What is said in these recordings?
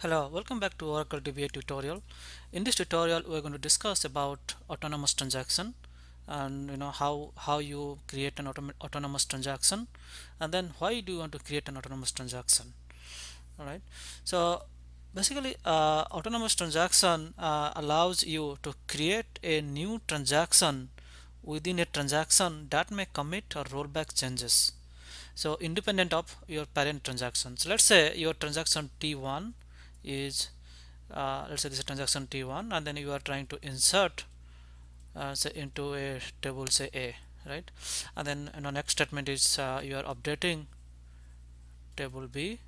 Hello, welcome back to Oracle DBA tutorial. In this tutorial, we're going to discuss about autonomous transaction and how you create an autonomous transaction, and then why do you want to create an autonomous transaction. All right. So basically, autonomous transaction allows you to create a new transaction within a transaction that may commit or rollback changes. So independent of your parent transactions. Let's say your transaction T1 is let's say this is transaction T1, and then you are trying to insert say into a table, say A, right? And then next statement is you are updating table B,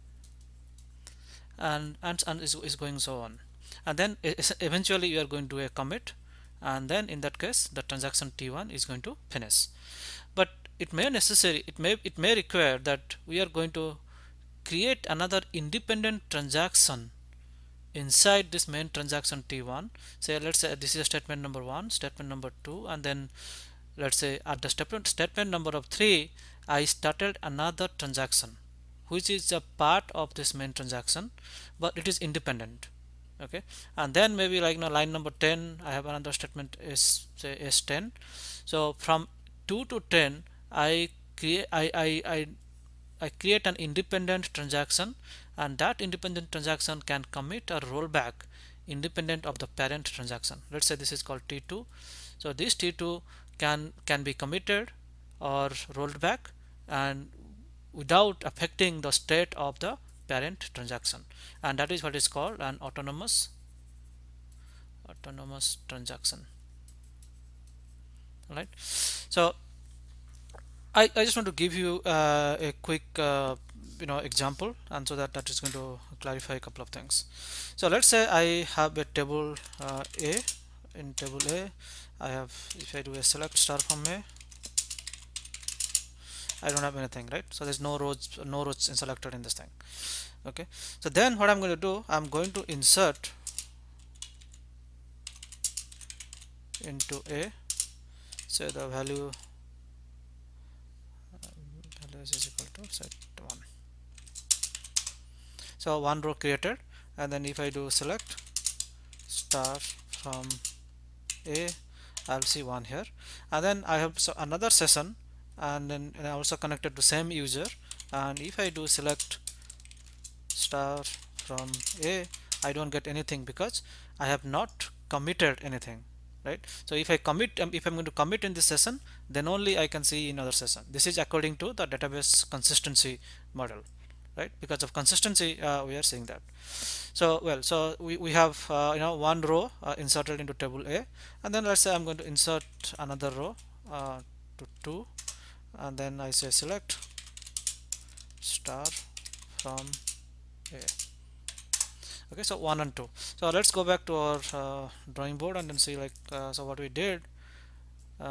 and is going so on, and then eventually you are going to do a commit, and then in that case the transaction T1 is going to finish. But it may require that we are going to create another independent transaction inside this main transaction T1. Say, let's say this is statement number 1, statement number 2, and then let's say at the statement number of 3 I started another transaction which is a part of this main transaction, but it is independent. Okay, and then maybe like line number 10 I have another statement is say S10. So from 2 to 10 I create I create an independent transaction, and that independent transaction can commit or roll back independent of the parent transaction. Let's say this is called T2. So this T2 can be committed or rolled back and without affecting the state of the parent transaction, and that is what is called an autonomous transaction. All right. So I just want to give you a quick example, and so that is going to clarify a couple of things. So let's say I have a table A. In table A I have, if I do a select star from A, I don't have anything, right? So there's no rows selected in this thing. Okay, so then what I'm going to do, I'm going to insert into A, say the value is equal to set 1. So one row created, and then if I do select star from A, I'll see 1 here, and then I have another session, and then also connected to same user, and if I do select star from A, I don't get anything because I have not committed anything, right? So if I commit, if I'm going to commit in this session, then only I can see in other session. This is according to the database consistency model, right? Because of consistency we are seeing that. So so we have one row inserted into table A, and then let's say I'm going to insert another row to 2, and then I say select star from A. Okay, so 1 and 2. So let's go back to our drawing board and then see so what we did.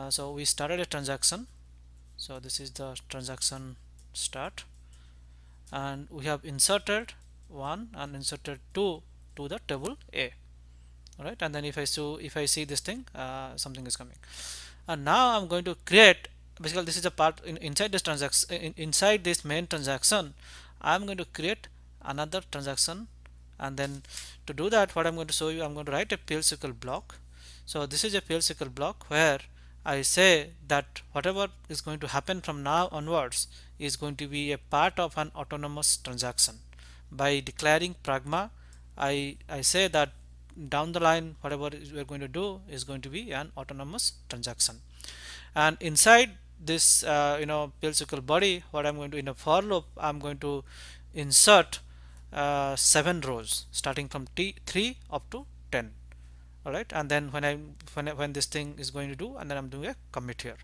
So we started a transaction. So this is the transaction start, and we have inserted 1 and inserted 2 to the table A. All right, and then if I see this thing, something is coming, and now I'm going to create, basically this is a part inside this transaction, inside this main transaction I'm going to create another transaction. And then to do that, what I'm going to show you, I'm going to write a PL SQL block. So this is a PL SQL block where I say that whatever is going to happen from now onwards is going to be a part of an autonomous transaction. By declaring pragma, I say that down the line whatever we are going to do is going to be an autonomous transaction. And inside this PL SQL body, what I'm going to, in a for loop, I'm going to insert 7 rows starting from T3 up to 10. All right, and then when this thing is going to do, and then I'm doing a commit here.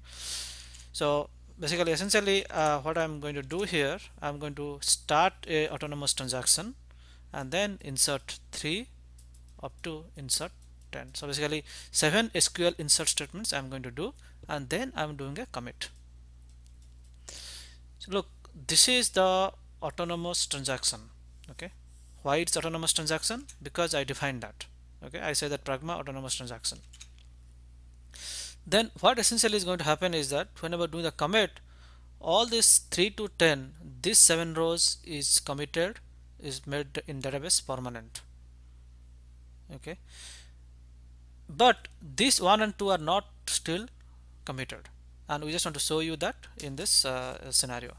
So basically essentially what I'm going to do here, I'm going to start a autonomous transaction and then insert 3 up to insert 10. So basically 7 SQL insert statements I'm going to do, and then I'm doing a commit. So look, this is the autonomous transaction. Okay, why it's autonomous transaction? Because I defined that. Okay, I say that pragma autonomous transaction. Then what essentially is going to happen is that whenever doing the commit, all this 3 to 10, this 7 rows is committed, is made in database permanent. Okay, but these 1 and 2 are not still committed, and we just want to show you that in this scenario.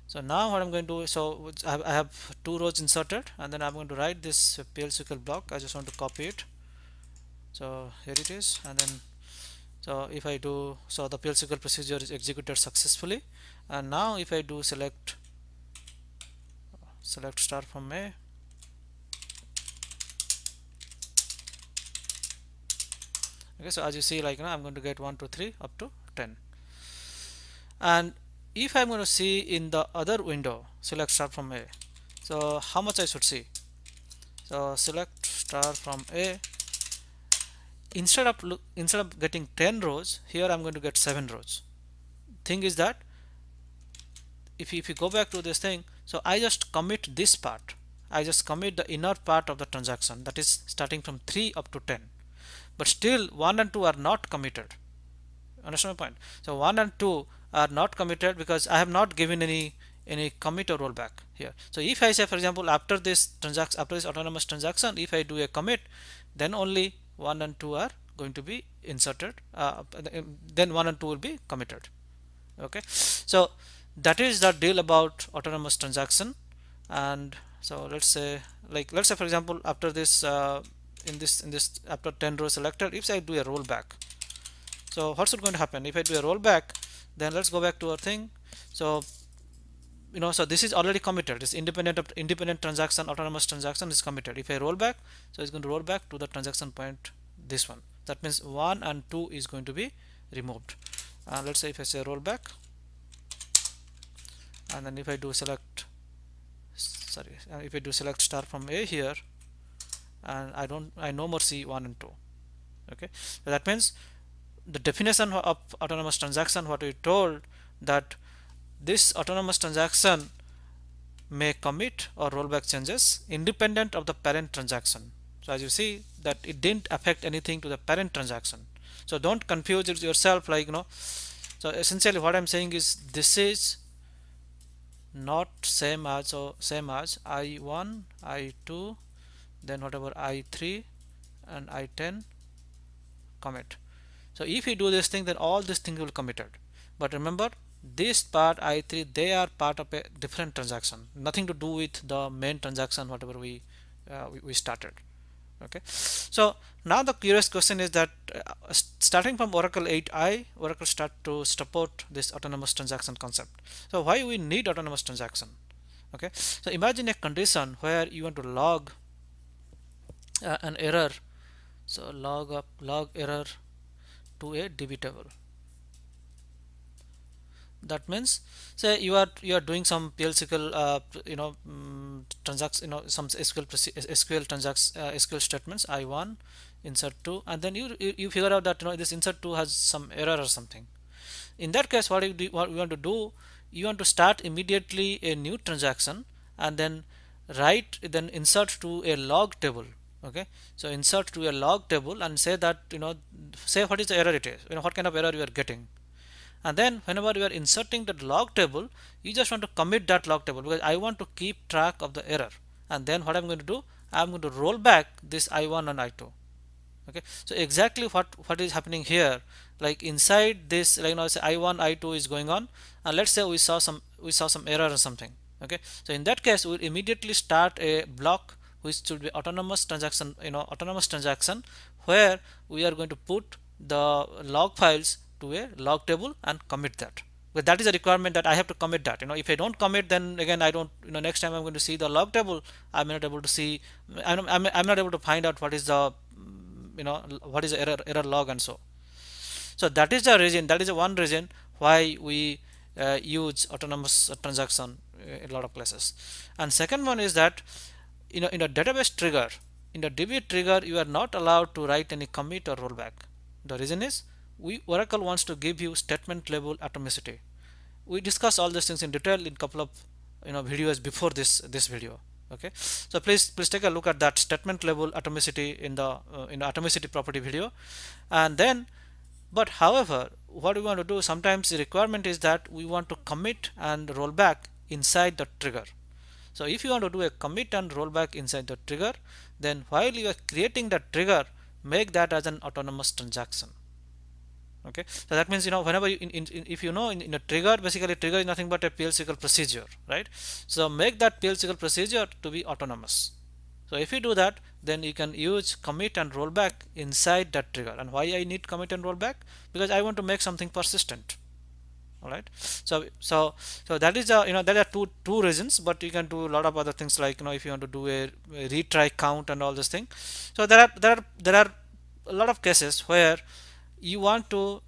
So now what I'm going to do, so I have two rows inserted, and then I'm going to write this PLSQL block. I just want to copy it. So here it is, and then so if I do, so the PLSQL procedure is executed successfully, and now if I do select star from A, okay, so as you see, like, I'm going to get 1 2 3 up to 10. And if I'm going to see in the other window select star from A, so how much I should see? So select star from A, instead of getting 10 rows, here I'm going to get 7 rows. Thing is that if you go back to this thing, so I just commit this part, I just commit the inner part of the transaction, that is starting from 3 up to 10, but still 1 and 2 are not committed. Understand my point? So 1 and 2 are not committed because I have not given any commit or rollback here. So if I say, for example, after this transaction, after this autonomous transaction, if I do a commit, then only 1 and 2 are going to be inserted, then 1 and 2 will be committed. Okay, so that is the deal about autonomous transaction. And so let's say, for example, after this in this after 10 rows selected, if I do a rollback, so what's going to happen if I do a rollback? Then let's go back to our thing. So so this is already committed. This independent transaction, autonomous transaction is committed. If I roll back, so it's going to roll back to the transaction point, this one. That means 1 and 2 is going to be removed. Let's say if I say rollback, and then if I do select, if I do select star from A here, and I no more see 1 and 2. Okay, so that means the definition of autonomous transaction, what we told, that this autonomous transaction may commit or rollback changes independent of the parent transaction. So as you see that it didn't affect anything to the parent transaction. So don't confuse it yourself, so essentially what I'm saying is this is not same as I1, I2, then whatever I3 and I10 commit. So if you do this thing, then all these things will committed. But remember, this part I3, they are part of a different transaction, nothing to do with the main transaction whatever we started. Okay, so now the curious question is that starting from Oracle 8i, Oracle start to support this autonomous transaction concept. So why we need autonomous transaction? Okay, so imagine a condition where you want to log an error. So log error to a DB table. That means, say you are doing some PLSQL transact, some SQL transact SQL statements, I1 insert 2, and then you figure out that this insert 2 has some error or something. In that case, what you want to do, you want to start immediately a new transaction and then insert to a log table. Okay, so insert to a log table and say that say what is the error it is, what kind of error you are getting. And then whenever you are inserting that log table, you just want to commit that log table because I want to keep track of the error. And then what I'm going to do, I'm going to roll back this I1 and I2. Okay, so exactly what is happening here, like inside this, say I1 I2 is going on, and let's say we saw some error or something. Okay, so in that case we'll immediately start a block which should be autonomous transaction, where we are going to put the log files to a log table and commit that. But that is a requirement that I have to commit that. If I don't commit, then again I don't, next time I'm going to see the log table, I'm not able to see, I'm not able to find out what is the what is the error log and so that is the reason, that is the one reason why we use autonomous transaction in a lot of places. And second one is that in a database trigger, in the DB trigger, you are not allowed to write any commit or rollback. The reason is Oracle wants to give you statement level atomicity. We discussed all these things in detail in couple of videos before this video. Okay, so please take a look at that statement level atomicity in the atomicity property video. And then, but however, what we want to do, sometimes the requirement is that we want to commit and roll back inside the trigger. So if you want to do a commit and rollback inside the trigger, then while you are creating the trigger, make that as an autonomous transaction. Okay, so that means whenever if in a trigger, basically trigger is nothing but a PL/SQL procedure, right? So make that PL/SQL procedure to be autonomous. So if you do that, then you can use commit and rollback inside that trigger. And why I need commit and rollback? Because I want to make something persistent. All right. So that is there are two reasons, but you can do a lot of other things, like if you want to do a retry count and all this thing. So there are a lot of cases where you want to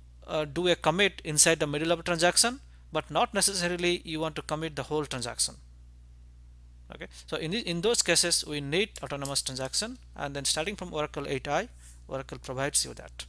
do a commit inside the middle of a transaction, but not necessarily you want to commit the whole transaction. Okay, so in those cases we need autonomous transaction, and then starting from Oracle 8i, Oracle provides you that.